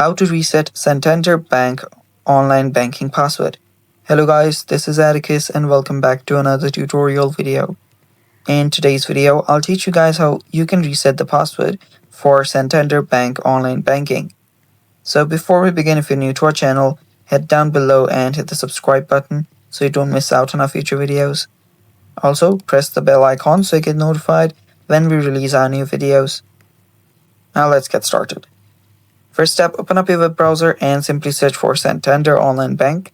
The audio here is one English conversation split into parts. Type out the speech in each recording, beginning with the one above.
How to reset Santander Bank online banking password. Hello guys, this is Atticus and welcome back to another tutorial video. In today's video, I'll teach you guys how you can reset the password for Santander Bank Online Banking. So before we begin, if you're new to our channel, head down below and hit the subscribe button so you don't miss out on our future videos. Also, press the bell icon so you get notified when we release our new videos. Now let's get started. First step, open up your web browser and simply search for Santander Online Bank.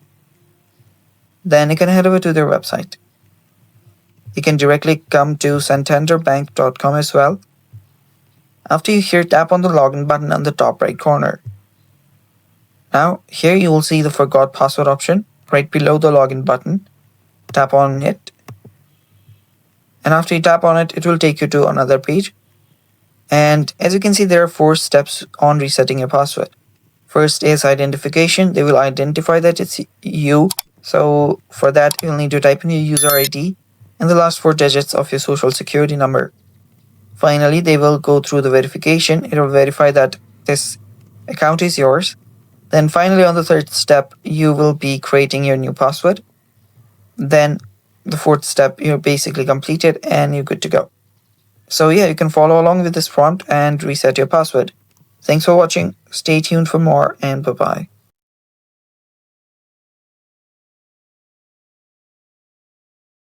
Then you can head over to their website. You can directly come to santanderbank.com as well. After you here, tap on the login button on the top right corner. Now, here you will see the forgot password option right below the login button. Tap on it. And after you tap on it, it will take you to another page. And as you can see, there are 4 steps on resetting your password. First is identification. They will identify that it's you. So for that, you'll need to type in your user ID and the last 4 digits of your social security number. Finally, they will go through the verification. It will verify that this account is yours. Then finally, on the 3rd step, you will be creating your new password. Then the 4th step, you're basically completed and you're good to go. So yeah, you can follow along with this prompt and reset your password. Thanks for watching. Stay tuned for more and bye-bye.